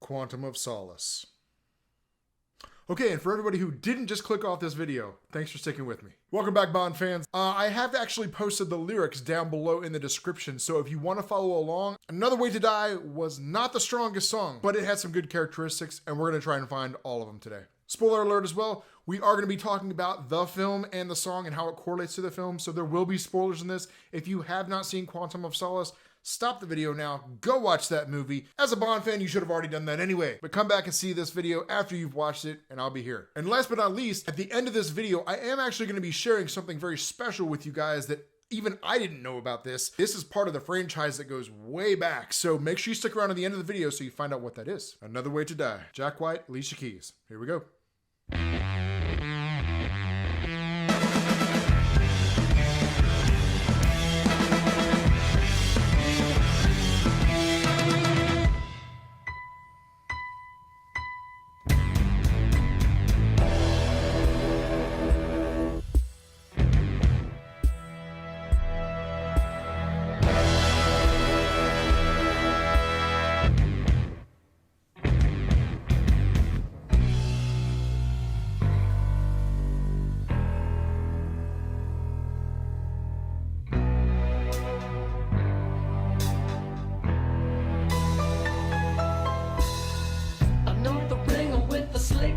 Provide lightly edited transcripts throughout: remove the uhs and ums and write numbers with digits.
Quantum of Solace. Okay, and for everybody who didn't just click off this video, thanks for sticking with me. Welcome back, Bond fans. I have actually posted the lyrics down below in the description, so if you want to follow along, Another Way to Die was not the strongest song, but it had some good characteristics, and we're going to try and find all of them today. Spoiler alert as well, we are going to be talking about the film and the song and how it correlates to the film, so there will be spoilers in this. If you have not seen Quantum of Solace, stop the video now, go watch that movie. As a Bond fan, you should have already done that anyway, but come back and see this video after you've watched it, and I'll be here. And last but not least, at the end of this video, I am actually going to be sharing something very special with you guys that even I didn't know about this. This is part of the franchise that goes way back, so make sure you stick around to the end of the video so you find out what that is. Another Way to Die. Jack White, Alicia Keys. Here we go.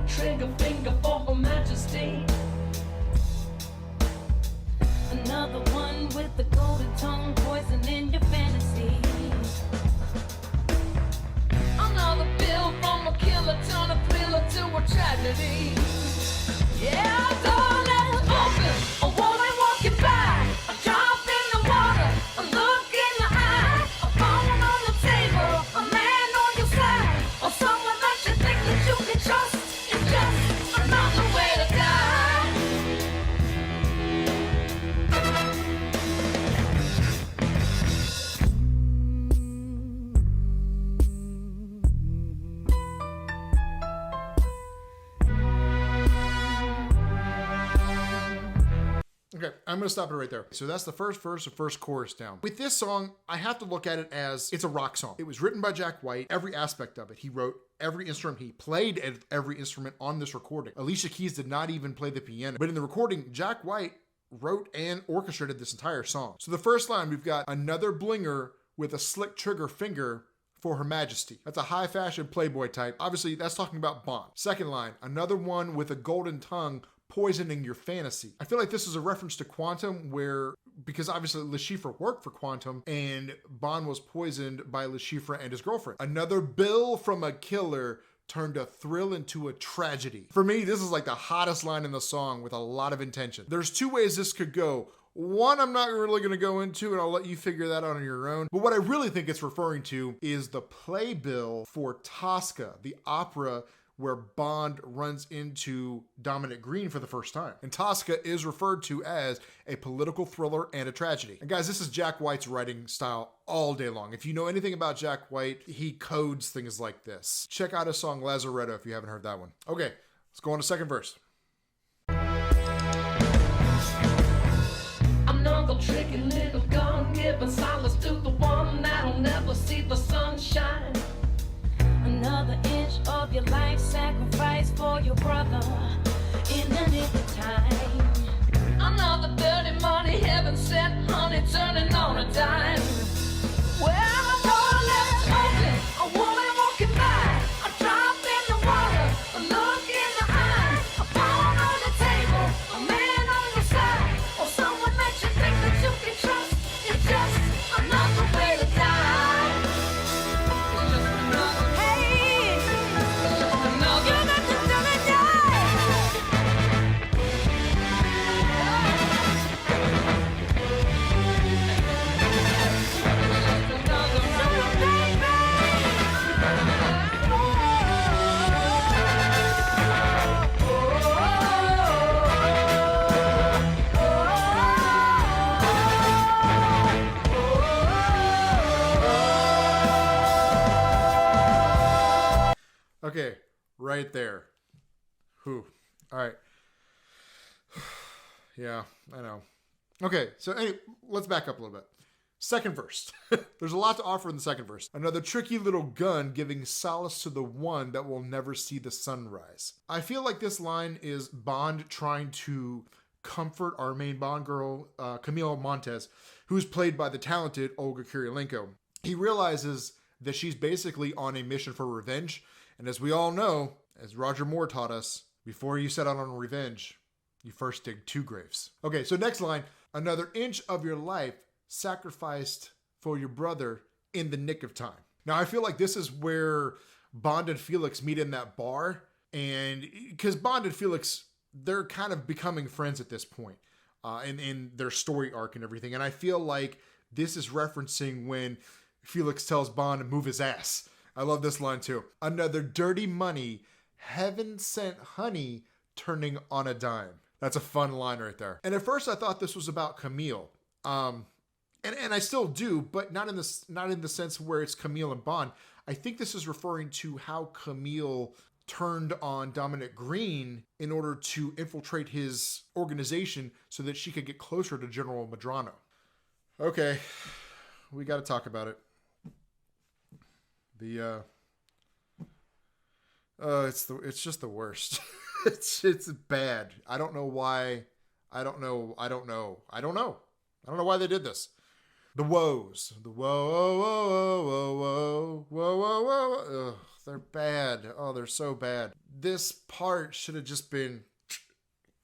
Trigger finger for Her Majesty. Another one with the golden tongue, poison in your fantasy. Another bill from a killer, turn a thriller to a tragedy. Yeah, door left open, a woman walking by, a drop in the water, a look in the eye, a phone on the table, a man on your side, or someone that you think that you can trust. Another way to die. Okay, I'm gonna stop it right there. So that's the first verse, the first chorus down. With this song, I have to look at it as it's a rock song. It was written by Jack White, every aspect of it. He wrote every instrument, he played every instrument on this recording. Alicia Keys did not even play the piano, but in the recording, Jack White wrote and orchestrated this entire song. So the first line, we've got another blinger with a slick trigger finger for Her Majesty. That's a high fashion Playboy type. Obviously, that's talking about Bond. Second line, another one with a golden tongue poisoning your fantasy. I feel like this is a reference to Quantum where, because obviously Le Chiffre worked for Quantum and Bond was poisoned by Le Chiffre and his girlfriend. Another bill from a killer turned a thrill into a tragedy. For me, this is like the hottest line in the song with a lot of intention. There's two ways this could go. One, I'm not really gonna go into, and I'll let you figure that out on your own. But what I really think it's referring to is the playbill for Tosca, the opera where Bond runs into Dominic Green for the first time. And Tosca is referred to as a political thriller and a tragedy. And guys, this is Jack White's writing style all day long. If you know anything about Jack White, he codes things like this. Check out his song Lazaretto if you haven't heard that one. Okay, let's go on to second verse. Another tricky little gun giving solace to the one that'll never see the sunshine. Another inch of your life sacrifice for your brother in the nick of time. Another dirty money heaven sent honey turning on a dime. Well, a door left open, a woman walking by, a drop in the water, a look in the eye, a phone on the table, a man on your side, or someone that you think that you can trust. It's just another way to die. Okay, right there. Whew. All right. Yeah, I know. Okay, so anyway, let's back up a little bit. Second verse. There's a lot to offer in the second verse. Another tricky little gun giving solace to the one that will never see the sunrise. I feel like this line is Bond trying to comfort our main Bond girl, Camille Montes, who's played by the talented Olga Kurylenko. He realizes that she's basically on a mission for revenge. And as we all know, as Roger Moore taught us, before you set out on revenge, you first dig 2 graves. Okay, so next line, another inch of your life sacrificed for your brother in the nick of time. Now, I feel like this is where Bond and Felix meet in that bar. And because Bond and Felix, they're kind of becoming friends at this point in their story arc and everything. And I feel like this is referencing when Felix tells Bond to move his ass. I love this line too. Another dirty money, heaven sent honey turning on a dime. That's a fun line right there. And at first I thought this was about Camille. And I still do, but not in the sense where it's Camille and Bond. I think this is referring to how Camille turned on Dominic Green in order to infiltrate his organization so that she could get closer to General Medrano. Okay, we got to talk about it. It's just the worst. It's bad. I don't know why. I don't know why they did this. The woes. The whoa, whoa, whoa, whoa, whoa, whoa, whoa. Ugh, they're bad. Oh, they're so bad. This part should have just been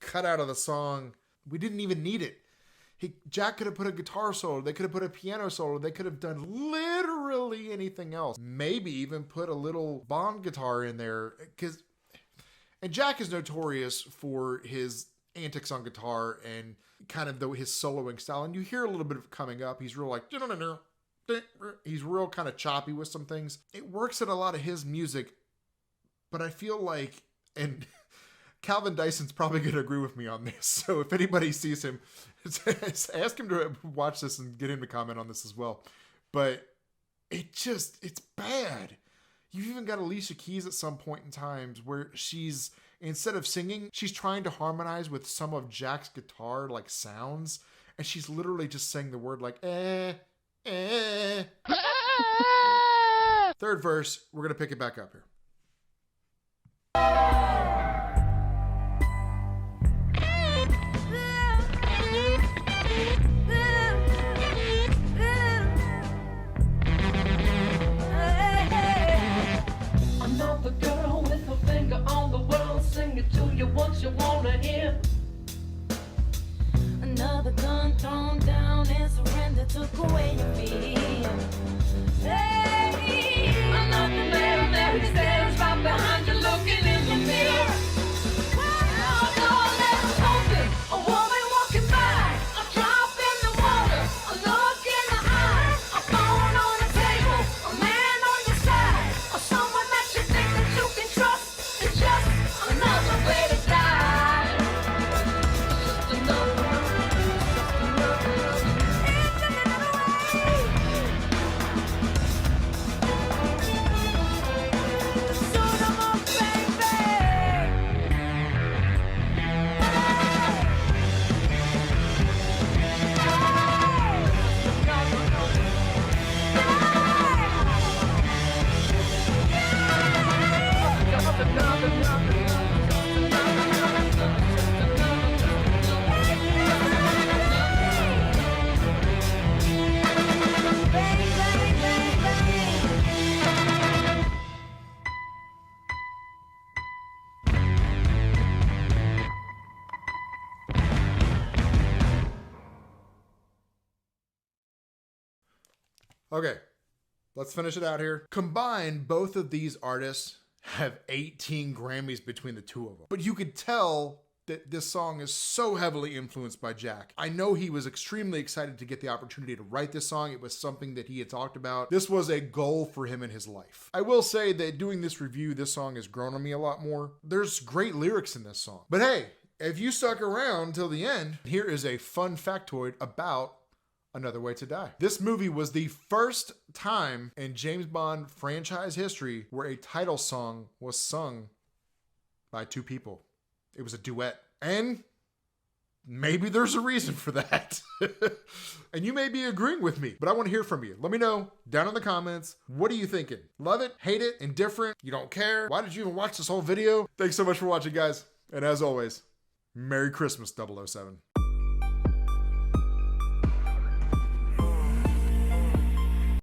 cut out of the song. We didn't even need it. Jack could have put a guitar solo. They could have put a piano solo. They could have done literally anything else. Maybe even put a little Bond guitar in there. And Jack is notorious for his antics on guitar and kind of his soloing style. And you hear a little bit of it coming up. He's real like, he's real kind of choppy with some things. It works in a lot of his music, but I feel like, and Calvin Dyson's probably going to agree with me on this. So if anybody sees him, ask him to watch this and get him to comment on this as well. But it's bad. You've even got Alicia Keys at some point in times where she's, instead of singing, she's trying to harmonize with some of Jack's guitar like sounds. And she's literally just saying the word like, eh. Third verse, we're going to pick it back up here. Another girl with her finger on the world, singing to you what you wanna hear. Another gun thrown down and surrender took away your fear. Hey, another man there, he stands right behind you looking in the mirror. Oh, door left open, a woman walking by, a drop in the water, a look in the eye, a phone on the table, a man on your side, or someone that you think that you can trust. It's just another way to die. Just another way. Okay, let's finish it out here. Combined, both of these artists have 18 Grammys between the two of them. But you could tell that this song is so heavily influenced by Jack. I know he was extremely excited to get the opportunity to write this song. It was something that he had talked about. This was a goal for him in his life. I will say that doing this review, this song has grown on me a lot more. There's great lyrics in this song. But hey, if you stuck around till the end, here is a fun factoid about Another Way to Die. This movie was the first time in James Bond franchise history where a title song was sung by two people. It was a duet. And maybe there's a reason for that. And you may be agreeing with me, but I want to hear from you. Let me know down in the comments. What are you thinking? Love it? Hate it? Indifferent? You don't care? Why did you even watch this whole video? Thanks so much for watching, guys. And as always, Merry Christmas, 007.